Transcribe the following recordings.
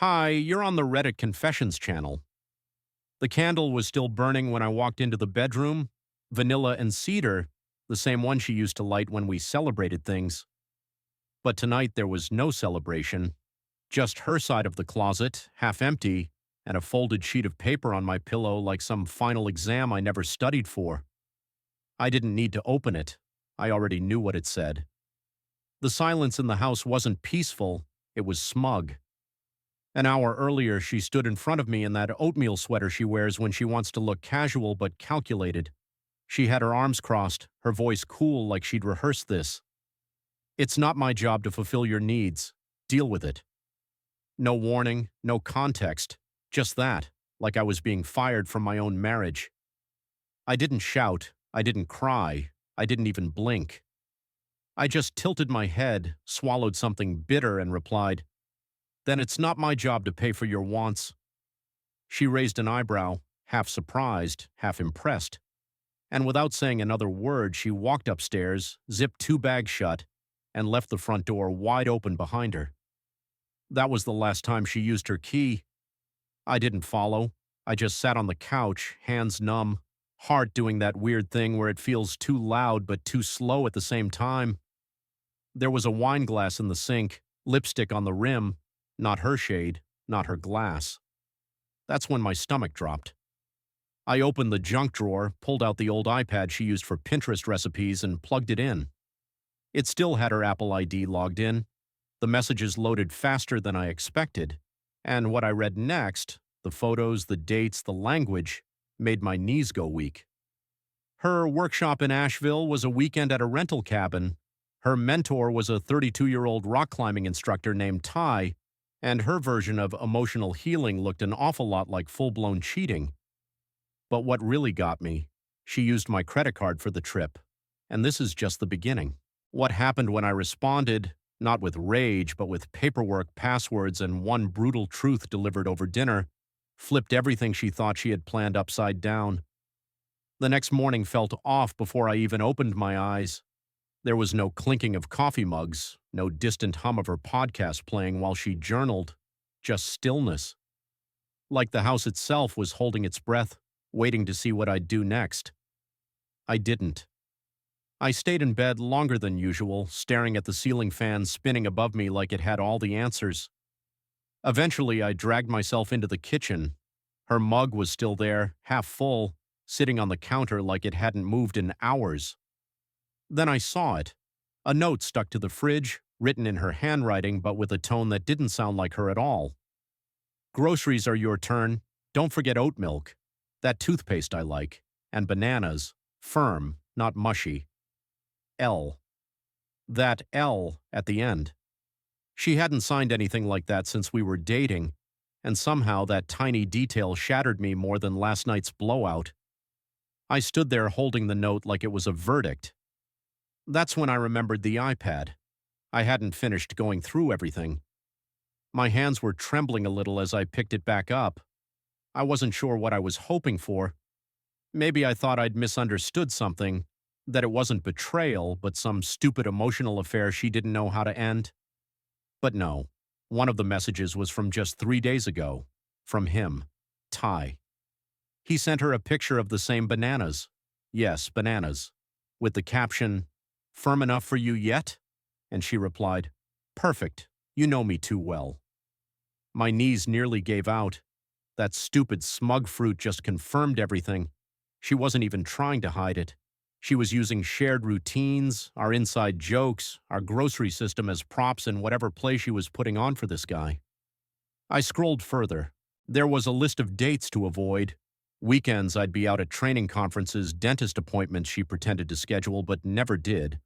Hi, you're on the Reddit Confessions channel. The candle was still burning when I walked into the bedroom. Vanilla and cedar, the same one she used to light when we celebrated things. But tonight there was no celebration, just her side of the closet, half empty, and a folded sheet of paper on my pillow like some final exam I never studied for. I didn't need to open it. I already knew what it said. The silence in the house wasn't peaceful, it was smug. An hour earlier, she stood in front of me in that oatmeal sweater she wears when she wants to look casual but calculated. She had her arms crossed, her voice cool like she'd rehearsed this. "It's not my job to fulfill your needs. Deal with it." No warning, no context. Just that, like I was being fired from my own marriage. I didn't shout. I didn't cry. I didn't even blink. I just tilted my head, swallowed something bitter, and replied, "Then it's not my job to pay for your wants." She raised an eyebrow, half surprised, half impressed. And without saying another word, she walked upstairs, zipped two bags shut, and left the front door wide open behind her. That was the last time she used her key. I didn't follow. I just sat on the couch, hands numb, heart doing that weird thing where it feels too loud but too slow at the same time. There was a wine glass in the sink, lipstick on the rim, not her shade, not her glass. That's when my stomach dropped. I opened the junk drawer, pulled out the old iPad she used for Pinterest recipes, and plugged it in. It still had her Apple ID logged in. The messages loaded faster than I expected. And what I read next, the photos, the dates, the language, made my knees go weak. Her workshop in Asheville was a weekend at a rental cabin. Her mentor was a 32-year-old rock climbing instructor named Ty, and her version of emotional healing looked an awful lot like full-blown cheating. But what really got me, she used my credit card for the trip. And this is just the beginning. What happened when I responded, not with rage, but with paperwork, passwords, and one brutal truth delivered over dinner, flipped everything she thought she had planned upside down. The next morning felt off before I even opened my eyes. There was no clinking of coffee mugs, no distant hum of her podcast playing while she journaled, just stillness. Like the house itself was holding its breath, waiting to see what I'd do next. I didn't. I stayed in bed longer than usual, staring at the ceiling fan spinning above me like it had all the answers. Eventually, I dragged myself into the kitchen. Her mug was still there, half full, sitting on the counter like it hadn't moved in hours. Then I saw it. A note stuck to the fridge, written in her handwriting but with a tone that didn't sound like her at all. "Groceries are your turn. Don't forget oat milk. That toothpaste I like. And bananas. Firm, not mushy. L." That L at the end. She hadn't signed anything like that since we were dating, and somehow that tiny detail shattered me more than last night's blowout. I stood there holding the note like it was a verdict. That's when I remembered the iPad. I hadn't finished going through everything. My hands were trembling a little as I picked it back up. I wasn't sure what I was hoping for. Maybe I thought I'd misunderstood something, that it wasn't betrayal, but some stupid emotional affair she didn't know how to end. But no, one of the messages was from just 3 days ago. From him, Ty. He sent her a picture of the same bananas. Yes, bananas. With the caption, "Firm enough for you yet?" And she replied, "Perfect. You know me too well." My knees nearly gave out. That stupid smug fruit just confirmed everything. She wasn't even trying to hide it. She was using shared routines, our inside jokes, our grocery system as props in whatever play she was putting on for this guy. I scrolled further. There was a list of dates to avoid. Weekends I'd be out at training conferences, dentist appointments she pretended to schedule but never did.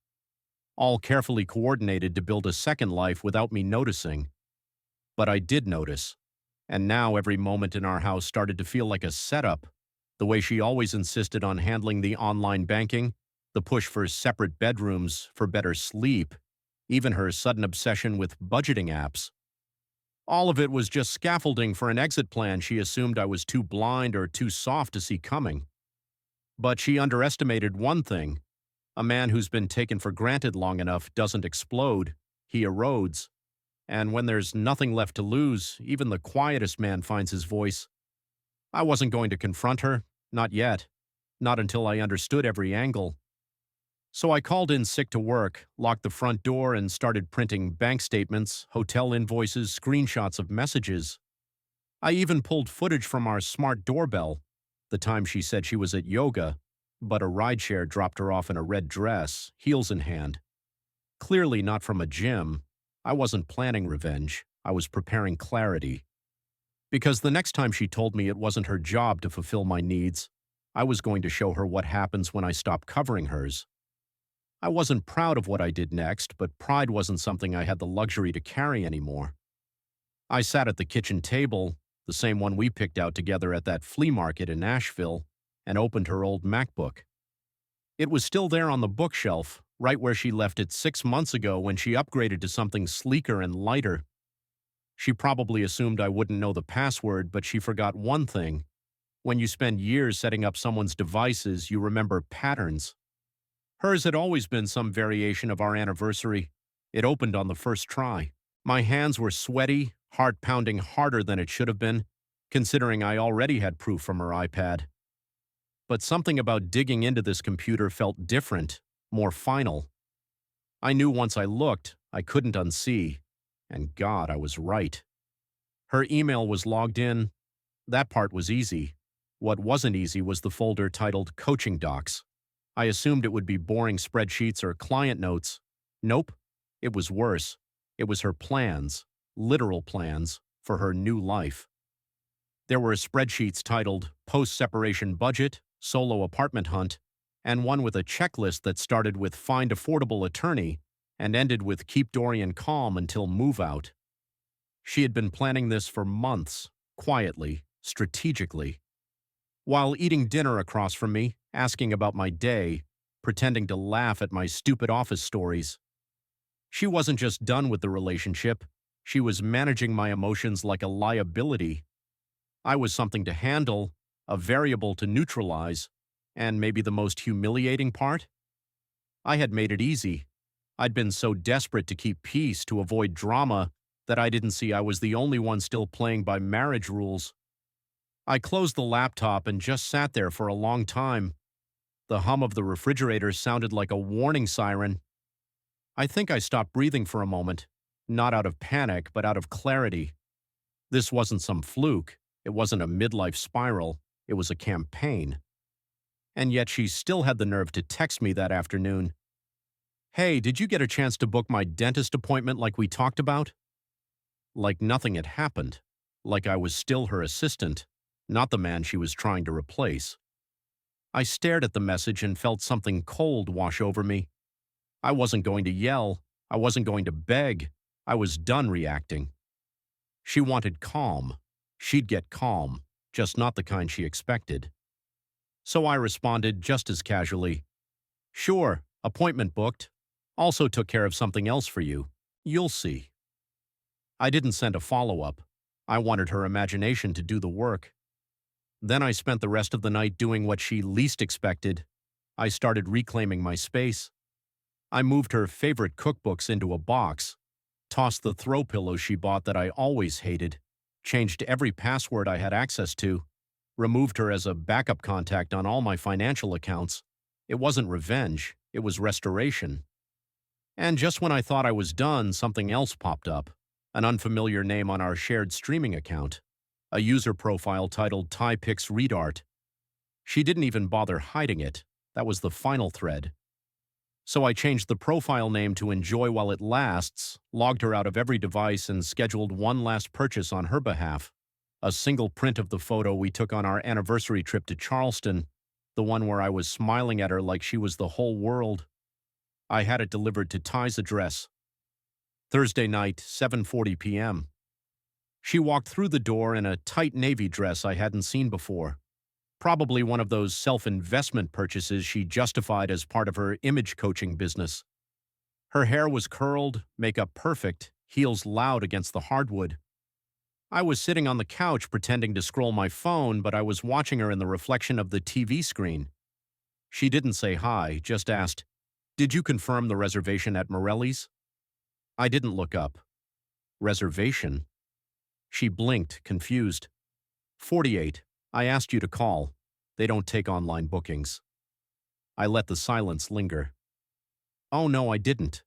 All carefully coordinated to build a second life without me noticing. But I did notice. And now every moment in our house started to feel like a setup. The way she always insisted on handling the online banking, the push for separate bedrooms, for better sleep, even her sudden obsession with budgeting apps. All of it was just scaffolding for an exit plan she assumed I was too blind or too soft to see coming. But she underestimated one thing. A man who's been taken for granted long enough doesn't explode, he erodes. And when there's nothing left to lose, even the quietest man finds his voice. I wasn't going to confront her, not yet, not until I understood every angle. So I called in sick to work, locked the front door, and started printing bank statements, hotel invoices, screenshots of messages. I even pulled footage from our smart doorbell, the time she said she was at yoga, but a rideshare dropped her off in a red dress, heels in hand. Clearly not from a gym. I wasn't planning revenge. I was preparing clarity. Because the next time she told me it wasn't her job to fulfill my needs, I was going to show her what happens when I stop covering hers. I wasn't proud of what I did next, but pride wasn't something I had the luxury to carry anymore. I sat at the kitchen table, the same one we picked out together at that flea market in Nashville, and opened her old MacBook. It was still there on the bookshelf, right where she left it 6 months ago when she upgraded to something sleeker and lighter. She probably assumed I wouldn't know the password, but she forgot one thing. When you spend years setting up someone's devices, you remember patterns. Hers had always been some variation of our anniversary. It opened on the first try. My hands were sweaty, heart pounding harder than it should have been, considering I already had proof from her iPad. But something about digging into this computer felt different, more final. I knew once I looked, I couldn't unsee. And God, I was right. Her email was logged in. That part was easy. What wasn't easy was the folder titled Coaching Docs. I assumed it would be boring spreadsheets or client notes. Nope. It was worse. It was her plans, literal plans, for her new life. There were spreadsheets titled Post-Separation Budget, Solo Apartment Hunt, and one with a checklist that started with Find Affordable Attorney and ended with Keep Dorian calm until move out. She had been planning this for months, quietly, strategically. While eating dinner across from me, asking about my day, pretending to laugh at my stupid office stories. She wasn't just done with the relationship, she was managing my emotions like a liability. I was something to handle, a variable to neutralize, and maybe the most humiliating part? I had made it easy. I'd been so desperate to keep peace, to avoid drama, that I didn't see I was the only one still playing by marriage rules. I closed the laptop and just sat there for a long time. The hum of the refrigerator sounded like a warning siren. I think I stopped breathing for a moment, not out of panic, but out of clarity. This wasn't some fluke. It wasn't a midlife spiral. It was a campaign. And yet she still had the nerve to text me that afternoon. Hey, did you get a chance to book my dentist appointment like we talked about? Like nothing had happened. Like I was still her assistant, not the man she was trying to replace. I stared at the message and felt something cold wash over me. I wasn't going to yell. I wasn't going to beg. I was done reacting. She wanted calm. She'd get calm, just not the kind she expected. So I responded just as casually. Sure, appointment booked. Also took care of something else for you. You'll see. I didn't send a follow-up. I wanted her imagination to do the work. Then I spent the rest of the night doing what she least expected. I started reclaiming my space. I moved her favorite cookbooks into a box, tossed the throw pillows she bought that I always hated, changed every password I had access to, removed her as a backup contact on all my financial accounts. It wasn't revenge, it was restoration. And just when I thought I was done, something else popped up, an unfamiliar name on our shared streaming account, a user profile titled TyPix ReadArt. She didn't even bother hiding it. That was the final thread. So I changed the profile name to Enjoy While It Lasts, logged her out of every device, and scheduled one last purchase on her behalf. A single print of the photo we took on our anniversary trip to Charleston, the one where I was smiling at her like she was the whole world. I had it delivered to Ty's address. Thursday night, 7:40 p.m. She walked through the door in a tight navy dress I hadn't seen before. Probably one of those self-investment purchases she justified as part of her image coaching business. Her hair was curled, makeup perfect, heels loud against the hardwood. I was sitting on the couch pretending to scroll my phone, but I was watching her in the reflection of the TV screen. She didn't say hi, just asked, "Did you confirm the reservation at Morelli's?" I didn't look up. Reservation? She blinked, confused. 48. I asked you to call. They don't take online bookings. I let the silence linger. Oh no, I didn't.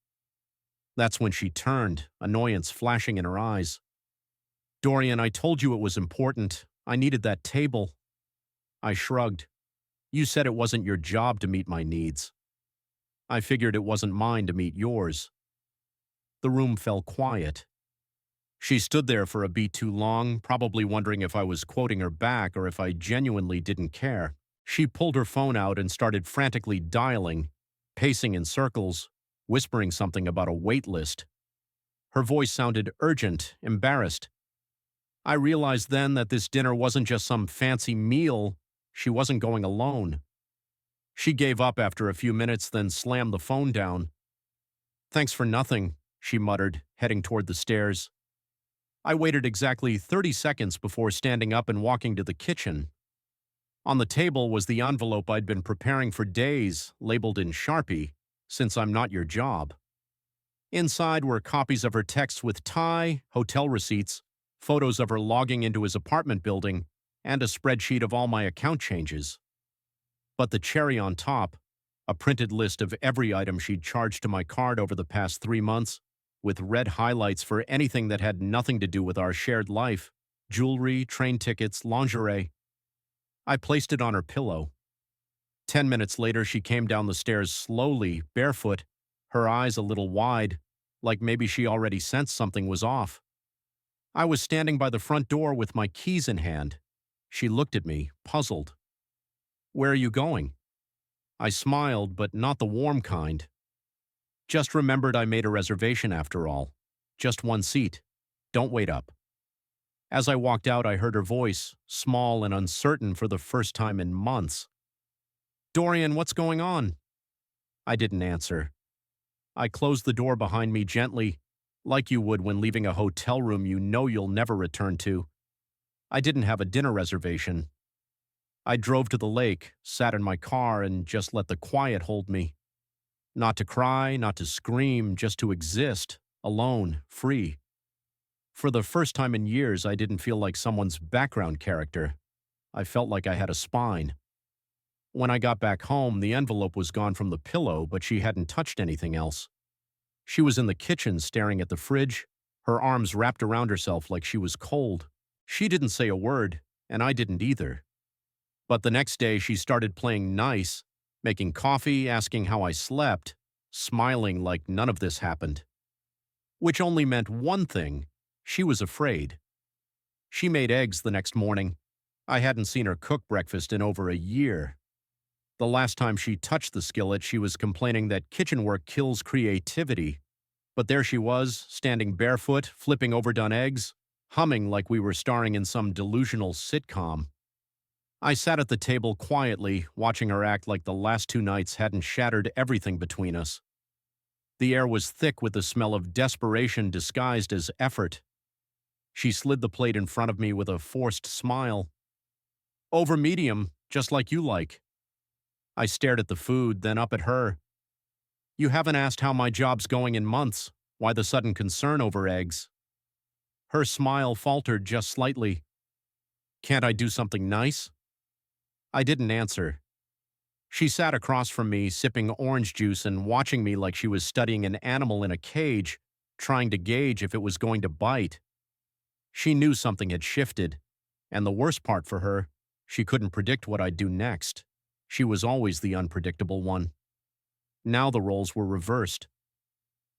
That's when she turned, annoyance flashing in her eyes. Dorian, I told you it was important. I needed that table. I shrugged. You said it wasn't your job to meet my needs. I figured it wasn't mine to meet yours. The room fell quiet. She stood there for a beat too long, probably wondering if I was quoting her back or if I genuinely didn't care. She pulled her phone out and started frantically dialing, pacing in circles, whispering something about a wait list. Her voice sounded urgent, embarrassed. I realized then that this dinner wasn't just some fancy meal. She wasn't going alone. She gave up after a few minutes, then slammed the phone down. Thanks for nothing, she muttered, heading toward the stairs. I waited exactly 30 seconds before standing up and walking to the kitchen. On the table was the envelope I'd been preparing for days, labeled in Sharpie, "Since I'm not your job." Inside were copies of her texts with Ty, hotel receipts, photos of her logging into his apartment building, and a spreadsheet of all my account changes. But the cherry on top, a printed list of every item she'd charged to my card over the past 3 months, with red highlights for anything that had nothing to do with our shared life, jewelry, train tickets, lingerie. I placed it on her pillow. 10 minutes later, she came down the stairs slowly, barefoot, her eyes a little wide, like maybe she already sensed something was off. I was standing by the front door with my keys in hand. She looked at me, puzzled. Where are you going? I smiled, but not the warm kind. Just remembered I made a reservation after all. Just one seat. Don't wait up. As I walked out, I heard her voice, small and uncertain for the first time in months. Dorian, what's going on? I didn't answer. I closed the door behind me gently, like you would when leaving a hotel room you know you'll never return to. I didn't have a dinner reservation. I drove to the lake, sat in my car, and just let the quiet hold me. Not to cry, not to scream, just to exist, alone, free. For the first time in years, I didn't feel like someone's background character. I felt like I had a spine. When I got back home, the envelope was gone from the pillow, but she hadn't touched anything else. She was in the kitchen staring at the fridge, her arms wrapped around herself like she was cold. She didn't say a word, and I didn't either. But the next day, she started playing nice, making coffee, asking how I slept, smiling like none of this happened. Which only meant one thing: she was afraid. She made eggs the next morning. I hadn't seen her cook breakfast in over a year. The last time she touched the skillet, she was complaining that kitchen work kills creativity. But there she was, standing barefoot, flipping overdone eggs, humming like we were starring in some delusional sitcom. I sat at the table quietly, watching her act like the last 2 nights hadn't shattered everything between us. The air was thick with the smell of desperation disguised as effort. She slid the plate in front of me with a forced smile. Over medium, just like you like. I stared at the food, then up at her. You haven't asked how my job's going in months. Why the sudden concern over eggs? Her smile faltered just slightly. Can't I do something nice? I didn't answer. She sat across from me, sipping orange juice and watching me like she was studying an animal in a cage, trying to gauge if it was going to bite. She knew something had shifted, and the worst part for her, she couldn't predict what I'd do next. She was always the unpredictable one. Now the roles were reversed.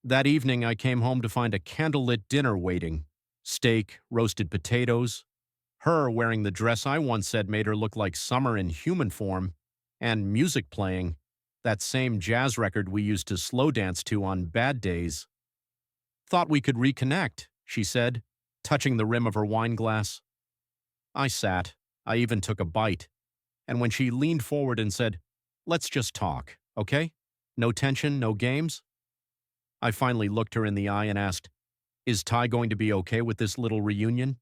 That evening, I came home to find a candlelit dinner waiting. Steak, roasted potatoes, her wearing the dress I once said made her look like summer in human form, and music playing, that same jazz record we used to slow dance to on bad days. Thought we could reconnect, she said, touching the rim of her wine glass. I sat. I even took a bite. And when she leaned forward and said, "Let's just talk, okay? No tension, no games?" I finally looked her in the eye and asked, "Is Ty going to be okay with this little reunion?"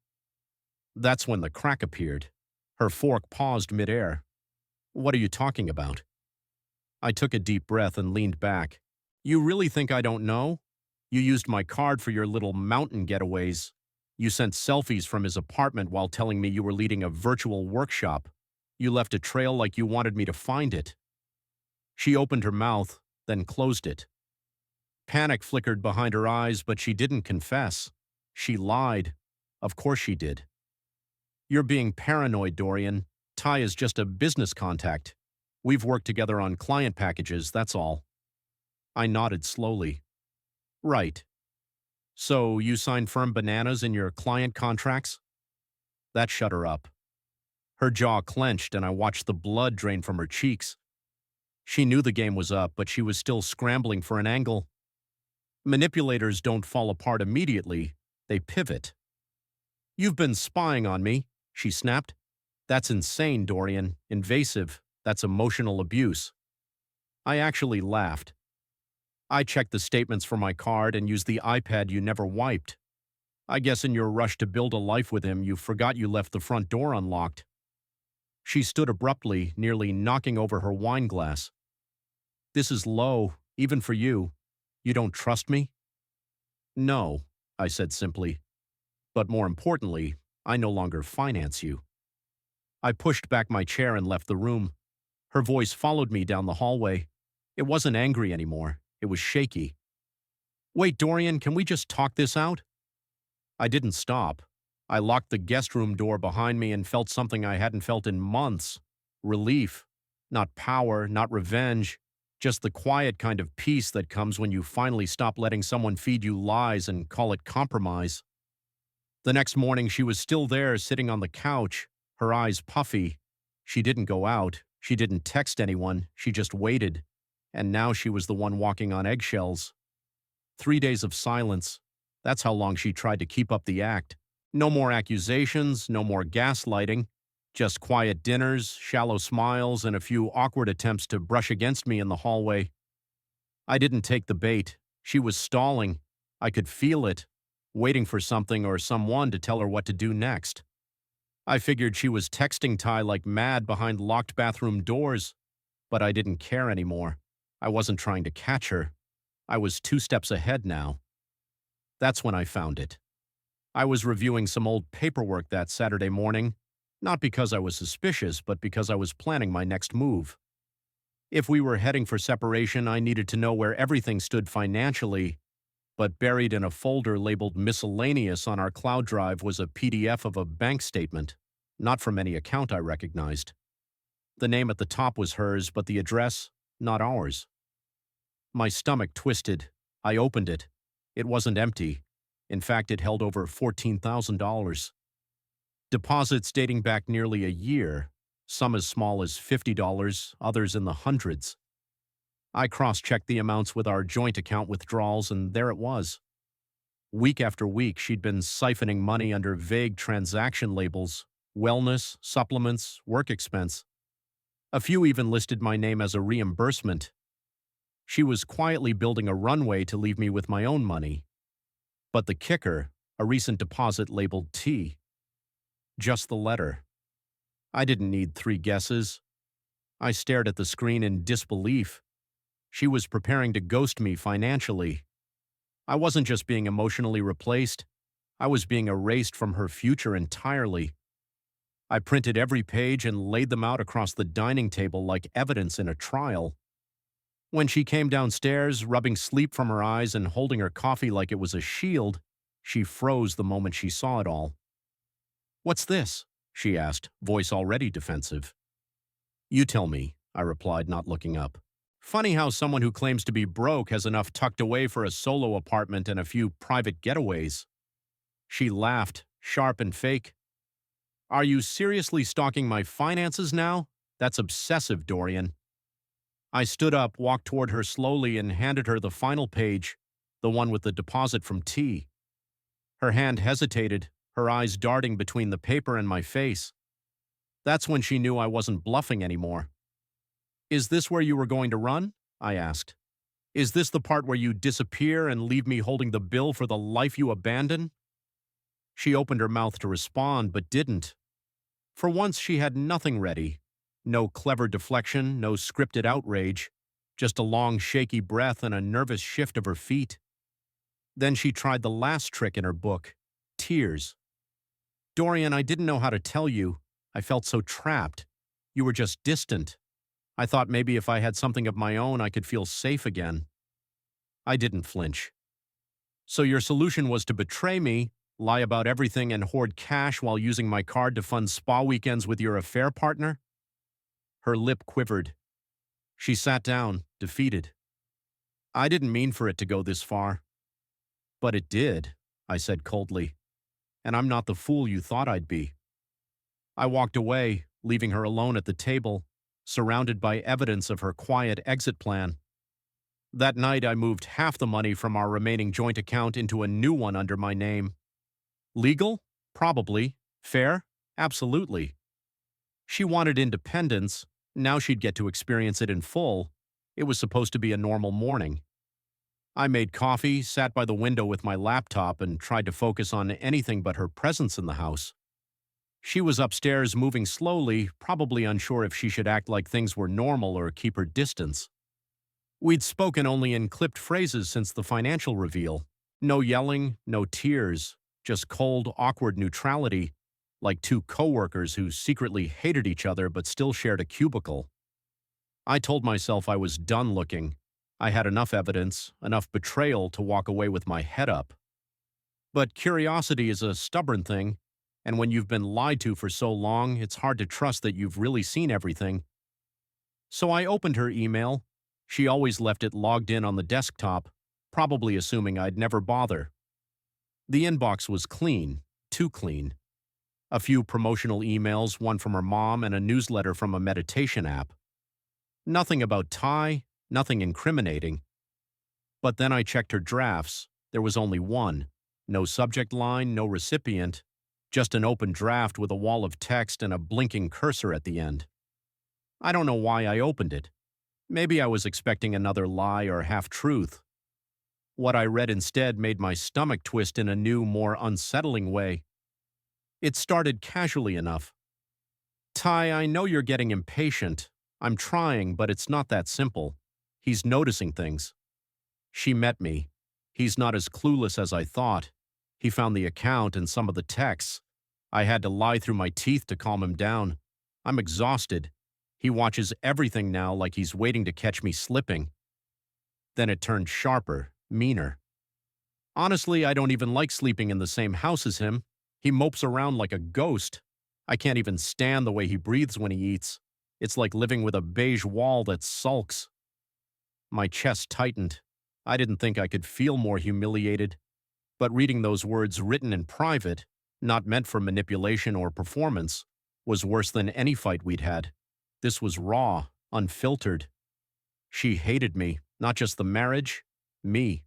That's when the crack appeared. Her fork paused midair. What are you talking about? I took a deep breath and leaned back. You really think I don't know? You used my card for your little mountain getaways. You sent selfies from his apartment while telling me you were leading a virtual workshop. You left a trail like you wanted me to find it." She opened her mouth, then closed it. Panic flickered behind her eyes, but she didn't confess. She lied. Of course she did. "You're being paranoid, Dorian. Ty is just a business contact. We've worked together on client packages, that's all." I nodded slowly. "Right. So you signed firm bananas in your client contracts?" That shut her up. Her jaw clenched and I watched the blood drain from her cheeks. She knew the game was up, but she was still scrambling for an angle. Manipulators don't fall apart immediately, they pivot. "You've been spying on me," she snapped. "That's insane, Dorian. Invasive. That's emotional abuse." I actually laughed. "I checked the statements for my card and used the iPad you never wiped. I guess in your rush to build a life with him, you forgot you left the front door unlocked." She stood abruptly, nearly knocking over her wine glass. "This is low, even for you. You don't trust me?" "No," I said simply. "But more importantly, I no longer finance you." I pushed back my chair and left the room. Her voice followed me down the hallway. It wasn't angry anymore. It was shaky. "Wait, Dorian, can we just talk this out?" I didn't stop. I locked the guest room door behind me and felt something I hadn't felt in months. Relief. Not power, not revenge. Just the quiet kind of peace that comes when you finally stop letting someone feed you lies and call it compromise. The next morning, she was still there, sitting on the couch, her eyes puffy. She didn't go out. She didn't text anyone. She just waited. And now she was the one walking on eggshells. 3 days of silence. That's how long she tried to keep up the act. No more accusations, no more gaslighting. Just quiet dinners, shallow smiles, and a few awkward attempts to brush against me in the hallway. I didn't take the bait. She was stalling. I could feel it, waiting for something or someone to tell her what to do next. I figured she was texting Ty like mad behind locked bathroom doors, but I didn't care anymore. I wasn't trying to catch her. I was 2 steps ahead now. That's when I found it. I was reviewing some old paperwork that Saturday morning, not because I was suspicious, but because I was planning my next move. If we were heading for separation, I needed to know where everything stood financially, but buried in a folder labeled miscellaneous on our cloud drive was a PDF of a bank statement, not from any account I recognized. The name at the top was hers, but the address, not ours. My stomach twisted. I opened it. It wasn't empty. In fact, it held over $14,000. Deposits dating back nearly a year, some as small as $50, others in the hundreds. I cross-checked the amounts with our joint account withdrawals, and there it was. Week after week, she'd been siphoning money under vague transaction labels: wellness, supplements, work expense. A few even listed my name as a reimbursement. She was quietly building a runway to leave me with my own money. But the kicker, a recent deposit labeled T. Just the letter. I didn't need 3 guesses. I stared at the screen in disbelief. She was preparing to ghost me financially. I wasn't just being emotionally replaced. I was being erased from her future entirely. I printed every page and laid them out across the dining table like evidence in a trial. When she came downstairs, rubbing sleep from her eyes and holding her coffee like it was a shield, she froze the moment she saw it all. "What's this?" she asked, voice already defensive. "You tell me," I replied, not looking up. Funny how someone who claims to be broke has enough tucked away for a solo apartment and a few private getaways. She laughed, sharp and fake. "Are you seriously stalking my finances now? That's obsessive, Dorian." I stood up, walked toward her slowly, and handed her the final page, the one with the deposit from T. Her hand hesitated, her eyes darting between the paper and my face. That's when she knew I wasn't bluffing anymore. "Is this where you were going to run?" I asked. "Is this the part where you disappear and leave me holding the bill for the life you abandon?" She opened her mouth to respond, but didn't. For once, she had nothing ready. No clever deflection, no scripted outrage, just a long, shaky breath and a nervous shift of her feet. Then she tried the last trick in her book, tears. Dorian, I didn't know how to tell you. I felt so trapped. You were just distant. I thought maybe if I had something of my own, I could feel safe again. I didn't flinch. So your solution was to betray me, lie about everything, and hoard cash while using my card to fund spa weekends with your affair partner? Her lip quivered. She sat down, defeated. I didn't mean for it to go this far. But it did, I said coldly. And I'm not the fool you thought I'd be. I walked away, leaving her alone at the table, surrounded by evidence of her quiet exit plan. That night, I moved half the money from our remaining joint account into a new one under my name. Legal? Probably. Fair? Absolutely. She wanted independence. Now she'd get to experience it in full. It was supposed to be a normal morning. I made coffee, sat by the window with my laptop, and tried to focus on anything but her presence in the house. She was upstairs moving slowly, probably unsure if she should act like things were normal or keep her distance. We'd spoken only in clipped phrases since the financial reveal. No yelling, no tears, just cold, awkward neutrality, like two coworkers who secretly hated each other but still shared a cubicle. I told myself I was done looking. I had enough evidence, enough betrayal to walk away with my head up. But curiosity is a stubborn thing, and when you've been lied to for so long, it's hard to trust that you've really seen everything. So I opened her email. She always left it logged in on the desktop, probably assuming I'd never bother. The inbox was clean, too clean. A few promotional emails, one from her mom and a newsletter from a meditation app. Nothing about Ty, nothing incriminating. But then I checked her drafts. There was only one. No subject line, no recipient, just an open draft with a wall of text and a blinking cursor at the end. I don't know why I opened it. Maybe I was expecting another lie or half-truth. What I read instead made my stomach twist in a new, more unsettling way. It started casually enough. Ty, I know you're getting impatient. I'm trying, but it's not that simple. He's noticing things. She met me. He's not as clueless as I thought. He found the account and some of the texts. I had to lie through my teeth to calm him down. I'm exhausted. He watches everything now like he's waiting to catch me slipping. Then it turned sharper, meaner. Honestly, I don't even like sleeping in the same house as him. He mopes around like a ghost. I can't even stand the way he breathes when he eats. It's like living with a beige wall that sulks. My chest tightened. I didn't think I could feel more humiliated. But reading those words written in private, not meant for manipulation or performance, was worse than any fight we'd had. This was raw, unfiltered. She hated me, not just the marriage, me.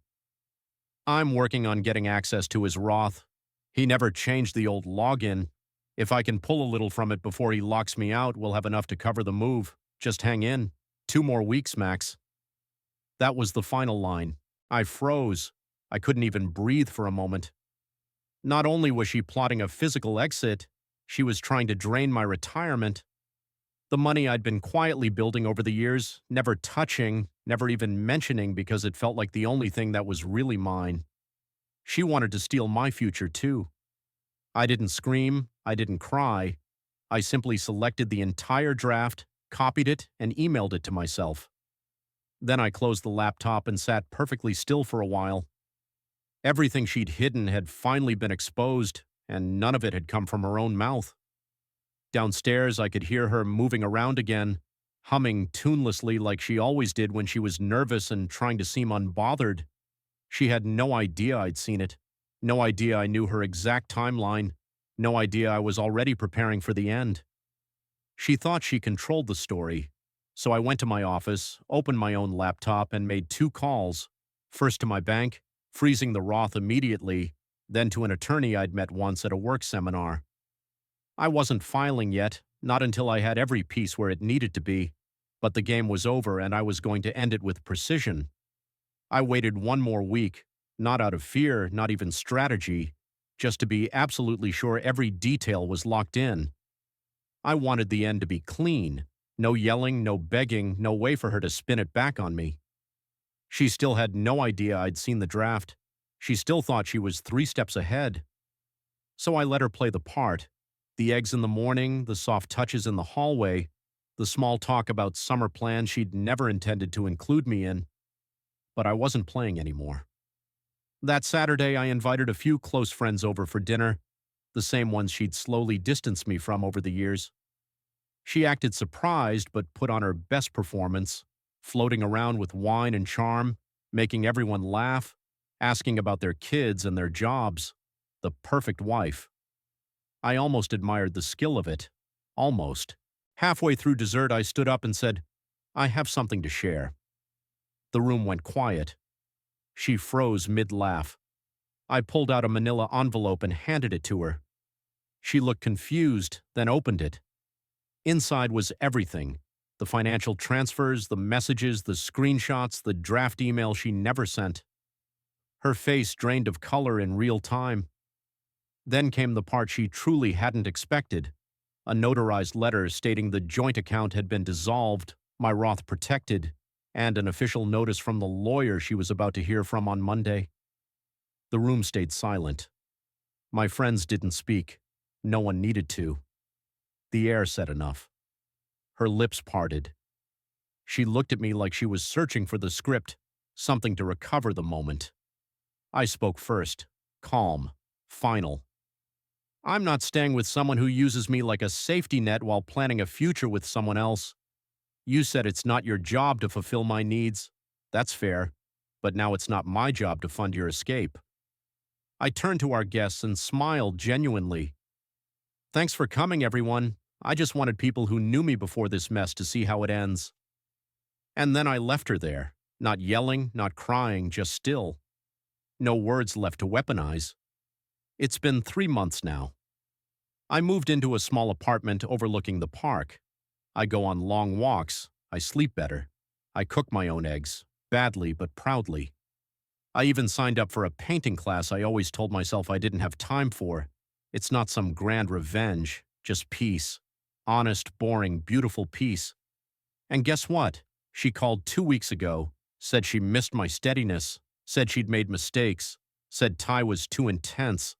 I'm working on getting access to his Roth. He never changed the old login. If I can pull a little from it before he locks me out, we'll have enough to cover the move. Just hang in. 2 more weeks, max. That was the final line. I froze. I couldn't even breathe for a moment. Not only was she plotting a physical exit, she was trying to drain my retirement. The money I'd been quietly building over the years, never touching, never even mentioning because it felt like the only thing that was really mine. She wanted to steal my future too. I didn't scream, I didn't cry. I simply selected the entire draft, copied it, and emailed it to myself. Then I closed the laptop and sat perfectly still for a while. Everything she'd hidden had finally been exposed, and none of it had come from her own mouth. Downstairs, I could hear her moving around again, humming tunelessly like she always did when she was nervous and trying to seem unbothered. She had no idea I'd seen it, no idea I knew her exact timeline, no idea I was already preparing for the end. She thought she controlled the story, so I went to my office, opened my own laptop, and made 2 calls, first to my bank, freezing the Roth immediately, then to an attorney I'd met once at a work seminar. I wasn't filing yet, not until I had every piece where it needed to be, but the game was over and I was going to end it with precision. I waited 1 more week, not out of fear, not even strategy, just to be absolutely sure every detail was locked in. I wanted the end to be clean. No yelling, no begging, no way for her to spin it back on me. She still had no idea I'd seen the draft. She still thought she was 3 steps ahead. So I let her play the part. The eggs in the morning, the soft touches in the hallway, the small talk about summer plans she'd never intended to include me in. But I wasn't playing anymore. That Saturday, I invited a few close friends over for dinner, the same ones she'd slowly distanced me from over the years. She acted surprised but put on her best performance, floating around with wine and charm, making everyone laugh, asking about their kids and their jobs. The perfect wife. I almost admired the skill of it. Almost. Halfway through dessert, I stood up and said, "I have something to share." The room went quiet. She froze mid-laugh. I pulled out a manila envelope and handed it to her. She looked confused, then opened it. Inside was everything. The financial transfers, the messages, the screenshots, the draft email she never sent. Her face drained of color in real time. Then came the part she truly hadn't expected. A notarized letter stating the joint account had been dissolved, my Roth protected, and an official notice from the lawyer she was about to hear from on Monday. The room stayed silent. My friends didn't speak. No one needed to. The air said enough. Her lips parted. She looked at me like she was searching for the script, something to recover the moment. I spoke first, calm, final. "I'm not staying with someone who uses me like a safety net while planning a future with someone else. You said it's not your job to fulfill my needs. That's fair, but now it's not my job to fund your escape." I turned to our guests and smiled genuinely. "Thanks for coming, everyone. I just wanted people who knew me before this mess to see how it ends." And then I left her there, not yelling, not crying, just still. No words left to weaponize. It's been 3 months now. I moved into a small apartment overlooking the park. I go on long walks. I sleep better. I cook my own eggs, badly but proudly. I even signed up for a painting class I always told myself I didn't have time for. It's not some grand revenge, just peace. Honest, boring, beautiful peace. And guess what? She called 2 weeks ago, said she missed my steadiness, said she'd made mistakes, said Ty was too intense.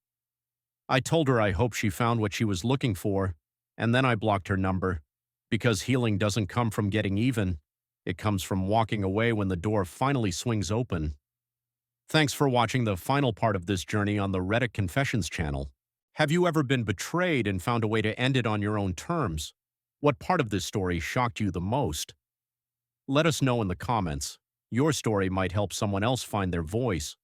I told her I hoped she found what she was looking for, and then I blocked her number, because healing doesn't come from getting even. It comes from walking away when the door finally swings open. Thanks for watching the final part of this journey on the Reddit Confessions channel. Have you ever been betrayed and found a way to end it on your own terms? What part of this story shocked you the most? Let us know in the comments. Your story might help someone else find their voice.